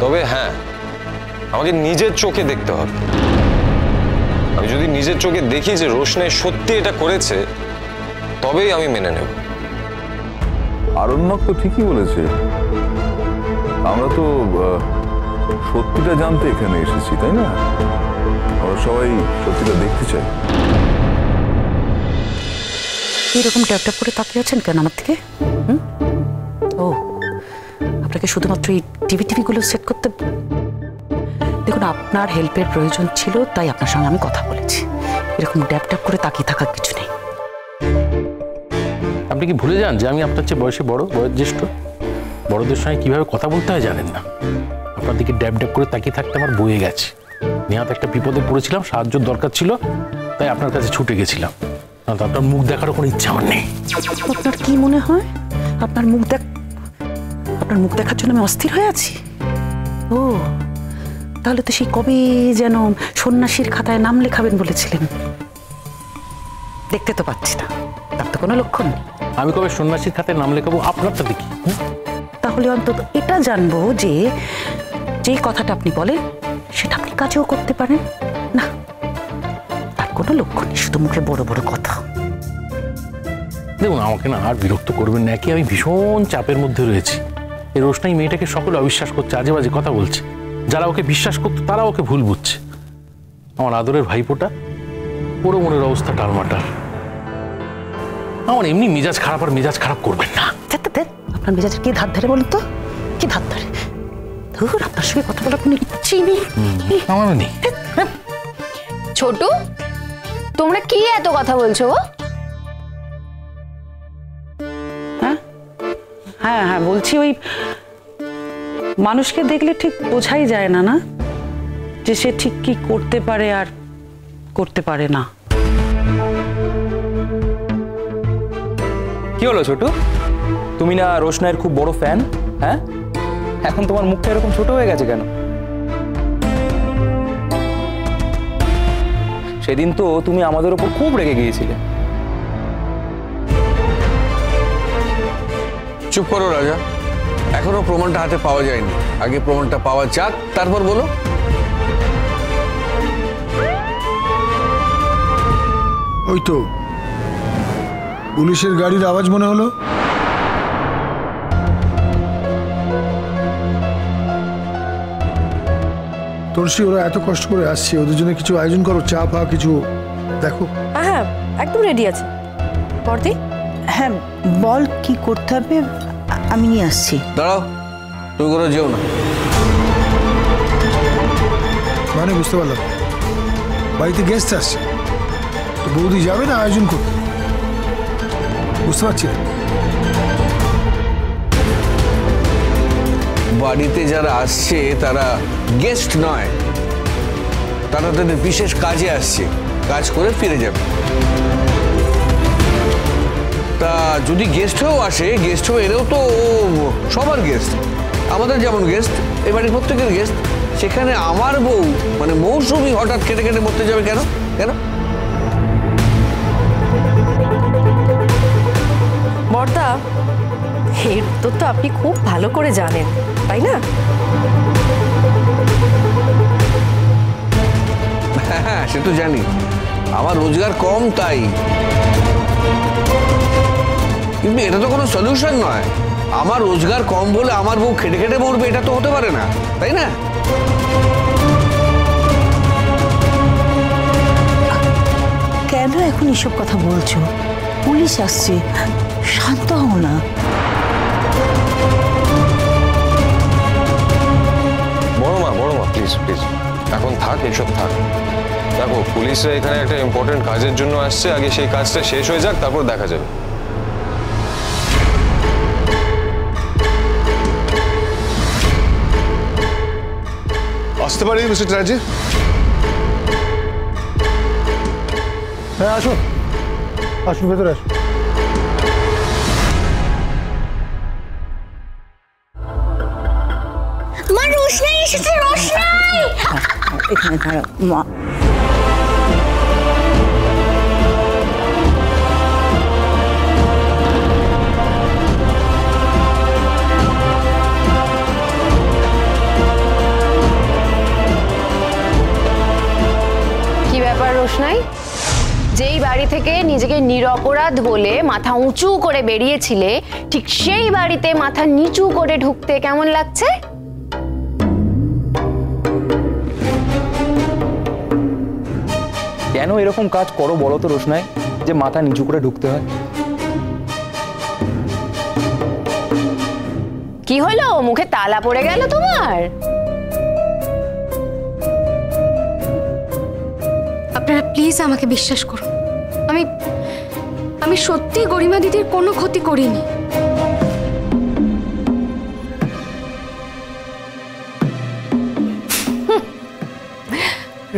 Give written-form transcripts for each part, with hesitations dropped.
তবে হ্যাঁ, আমাকে নিজের চোখে দেখতে হবে। আমি যদি নিজের চোখে দেখি যে রোশনাই সত্যি এটা করেছে, তবেই আমি মেনে নেব। আরণ্যক তো ঠিকই বলেছে, আমরা তো সত্যিটা জানতে এখানে এসেছি, তাই না? আমরা সবাই সত্যিটা দেখতে চাই। এরকম ট্যাপ ট্যাপ করে তাকিয়ে আছেন কেন আমার থেকে? ও, আপনাকে শুধুমাত্র এই টিভিগুলো সেট করতে। দেখুন, আপনার হেল্পের প্রয়োজন ছিল, তাই আপনার সঙ্গে আমি কথা বলেছি। এরকম ট্যাপ ট্যাপ করে তাকিয়ে থাকার কিছু নেই। আপনি কি ভুলে যান যে আমি আপনার চেয়ে বয়সে বড়, বয়োজ্যেষ্ঠ? বড়দের সঙ্গে কিভাবে কথা বলতে হয় জানেন না। আপনার দিকে ড্যাব ড্যাব করে তাকিয়ে থাকতে আমার বয়ে গেছে। নেহাত একটা বিপদে পড়েছিলাম, সাহায্যের দরকার ছিল, তাই আপনার কাছে ছুটে গেছিলাম। আপনার মুখ দেখারও কোনো ইচ্ছা আমার নেই। আপনার কি মনে হয় আপনার মুখ দেখার জন্য আমি অস্থির হয়ে আছি? ও, তাহলে তো সেই কবে যেন সন্ন্যাসীর খাতায় নাম লেখাবেন বলেছিলেন। দেখতে তো পাচ্ছি না, তার তো কোনো লক্ষণ নেই। আমি কবে সন্ন্যাসীর খাতায় নাম লেখাবো আপনারটা দেখি? তাহলে অন্তত এটা জানবো যে যে কথাটা আপনি বলেন সেটা আপনি কাজেও করতে পারেন না। তার কোনো লক্ষ্য নেই, শুধু মুখে বড় বড় কথা। দেখুন, আমাকে না আর বিরক্ত করবেন না, কি আমি ভীষণ চাপের মধ্যে রয়েছি। এই রোশনাই মেয়েটাকে সকলে অবিশ্বাস করছে, আজে বাজে কথা বলছে। যারা ওকে বিশ্বাস করতো তারা ওকে ভুল বুঝছে। আমার আদরের ভাইপোটা, পুরো মনের অবস্থা টালমাটাল। আমার এমনি মেজাজ খারাপ, আর মেজাজ খারাপ করবেন না। আপনার মেজাজের কি ধার ধারে বলুন তো? কি ধার ধারে? ধুর, আপনার সঙ্গে কথা বলার কোনো ইচ্ছেই নেই। আমারও নেই। ছোটু, তোমরা কি এত কথা বলছো? হ্যাঁ হ্যাঁ বলছি, ওই মানুষকে দেখলে ঠিক বোঝাই যায় না, না যে সে ঠিক কি করতে পারে আর করতে পারে না। কি হলো ছোটু, তুমি না রোশনাইয়ের খুব বড় ফ্যান? হ্যাঁ, এখন তোমার মুখটা এরকম ছোট হয়ে গেছে কেন? সেদিন তো তুমি আমাদের উপর খুব রেগে গিয়েছিলে। চুপ করো রাজা, এখনো প্রমাণটা হাতে পাওয়া যায়নি। আগে প্রমাণটা পাওয়া যাক, তারপর বলো। ওই তো পুলিশের গাড়ির আওয়াজ মনে হলো। তুলসী, ওরা এত কষ্ট করে আসছে, ওদের জন্য কিছু আয়োজন করো, চা ফা কিছু দেখো। হ্যাঁ, একদম রেডি আছে। বর্দি, হ্যাঁ বল, কি করতে হবে আমি নিয়ে আসছি। দাঁড়াও, তুমি করে যেও না। মানে বুঝতে পারলাম, বাড়িতে গেস্ট আসছে তো বৌদি যাবে না আয়োজন করতে? বুঝতে পারছি না। বাড়িতে যারা আসছে তারা গেস্ট নয়, তারা তাদের বিশেষ কাজে আসছে, কাজ করে ফিরে যাবে। তা যদি গেস্ট হয়েও আসে, গেস্ট হয়ে এলেও তো সবার গেস্ট, আমাদের যেমন গেস্ট, এই বাড়ির প্রত্যেকের গেস্ট। সেখানে আমার বউ মানে মৌসুমি হঠাৎ কেটে কেটে মরতে যাবে কেন? কেন? বর্দা, এর উত্তর তো আপনি খুব ভালো করে জানেন, তাই না? হ্যাঁ, সে তো জানি, আমার রোজগার কম তাই। কিন্তু এটা তো কোনো সলিউশন নয়। আমার রোজগার কম বলে আমার বউ খেটে খেটে মরবে, এটা তো হতে পারে না, তাই না? কেন এখন এসব কথা বলছো? পুলিশ আসছে, শান্ত হও না। বড় মা প্লিজ প্লিজ, এখন থাক, এসব থাক। দেখো, পুলিশরা এখানে একটা ইম্পর্টেন্ট কাজের জন্য আসছে, আগে সেই কাজটা শেষ হয়ে যাক, তারপর দেখা যাবে। আসতে পারি মিস্টার চ্যাটার্জি? হ্যাঁ আসুন, আসুন ভেতরে আসুন। মা, রোশনাই এসেছে, রোশনাই! এখানে দাঁড়াও মা। রোশনাই, যেই বাড়ি থেকে নিজেকে নিরপরাধ বলে মাথা উঁচু করে বেরিয়েছিলে, ঠিক সেই বাড়িতে মাথা নিচু করে ঢুকতে কেমন লাগছে? কেন এরকম কাজ করো বলো তো রোশনাই, যে মাথা নিচু করে ঢুকতে হয়? কি হলো, মুখে তালা পড়ে গেল তোমার? আপনারা প্লিজ আমাকে বিশ্বাস করুন, আমি সত্যি গরিমা দিদির কোনো ক্ষতি করিনি।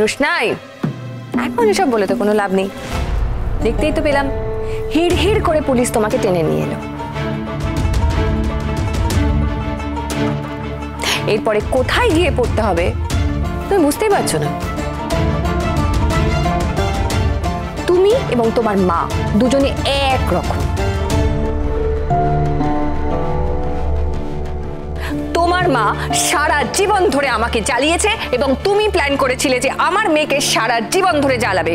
রোশনাই, এখন এসব বলে তো কোনো লাভ নেই। দেখতেই তো পেলাম হিড় হিড় করে পুলিশ তোমাকে টেনে নিয়ে এলো। এরপরে কোথায় গিয়ে পড়তে হবে তুমি বুঝতেই পারছো না। তুমি এবং তোমার মা দুজনে একরকম। তোমার মা সারা জীবন ধরে আমাকে জ্বালিয়েছে এবং তুমি প্ল্যান করেছিলে যে আমার মেয়েকে সারা জীবন ধরে জ্বালাবে,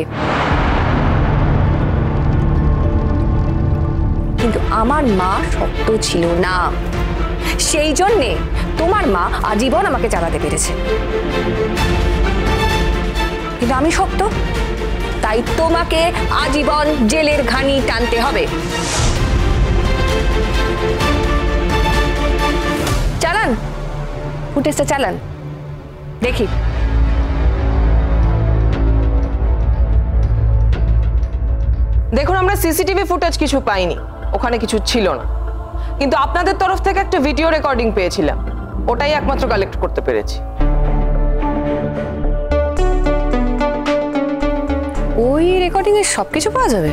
কিন্তু আমার মা শক্ত ছিল না, সেই জন্যে তোমার মা আজীবন আমাকে জ্বালাতে পেরেছে। কিন্তু আমি শক্ত, তাই তোমাকে আজীবন জেলের ঘানি টানতে হবে। চালান, ফুটেজটা চালান দেখি। দেখুন, আমরা সিসিটিভি ফুটেজ কিছু পাইনি, ওখানে কিছু ছিল না, কিন্তু আপনাদের তরফ থেকে একটা ভিডিও রেকর্ডিং পেয়েছিলাম, ওটাই একমাত্র কালেক্ট করতে পেরেছি। ওই রেকর্ডিং এর সবকিছু পাওয়া যাবে?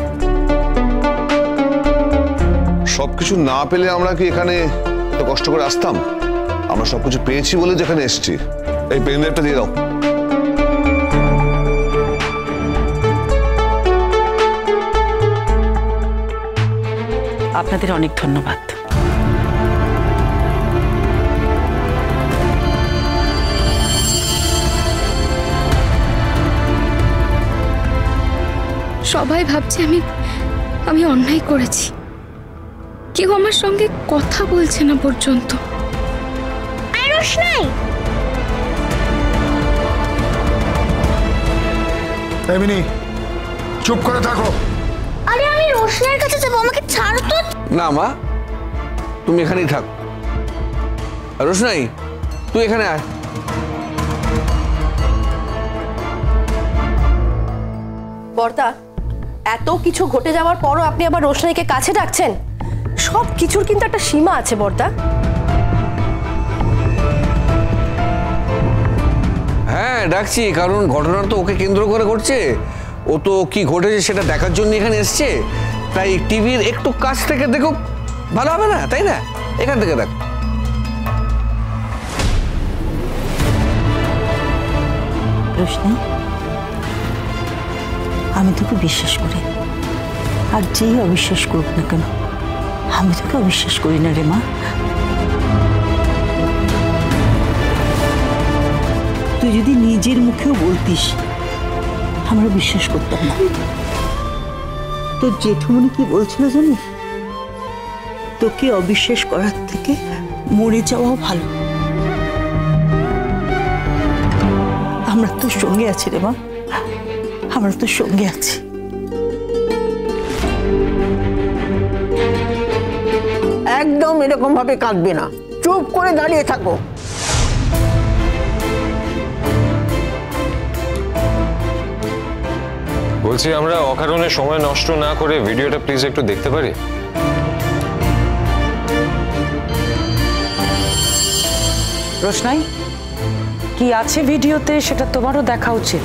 সবকিছু না পেলে আমরা কি এখানে এত কষ্ট করে আসতাম? আমরা সবকিছু পেয়েছি বলে যেখানে এসেছি। এই পেন ড্রাইভটা দিয়ে দাও। আপনাদের অনেক ধন্যবাদ। সবাই ভাবছে আমি অন্যায় করেছি, কেউ আমার সঙ্গে কথা বলছে না পর্যন্ত। রোশনাই, এমনি চুপ করে থাকো। আরে আমি রোশনাইয়ের কাছে যাবো, আমাকে ছাড়ো তো। না মা, তুমি এখানেই থাক। রোশনাই, তুই এখানে আয়। বর্দা, এত কিছু ঘটে যাওয়ার পরও আপনি আবার রোশনাইকে কাছে ডাকছেন? সব কিছুর কিন্তু একটা সীমা আছে বর্দা। হ্যাঁ ডাকছি, কারণ ঘটনা তো ওকে কেন্দ্র করে ঘটছে। ও তো কি ঘটেছে সেটা দেখার জন্য এখানে এসছে, তাই টিভির একটু কাছ থেকে দেখো, ভালো হবে না? তাই না? এখান থেকে দেখ। রোশনাই, আমি তোকে বিশ্বাস করি, আর যেই অবিশ্বাস করুক না কেন, আমি তোকে অবিশ্বাস করি না রে মা। তুই যদি নিজের মুখেও বলতিস, আমরা বিশ্বাস করতাম না। তোর জেঠুমনি কি বলছিল জানিস? তোকে অবিশ্বাস করার থেকে মরে যাওয়াও ভালো। আমরা তোর সঙ্গে আছি রে মা, আমরা তোর সঙ্গে আছি। একদম এরকম ভাবে কাঁদবে না, চুপ করে দাঁড়িয়ে থাকো। বলছি, আমরা অকারণে সময় নষ্ট না করে ভিডিওটা প্লিজ একটু দেখতে পারি? রোশনাই, কি আছে ভিডিওতে সেটা তোমারও দেখা উচিত।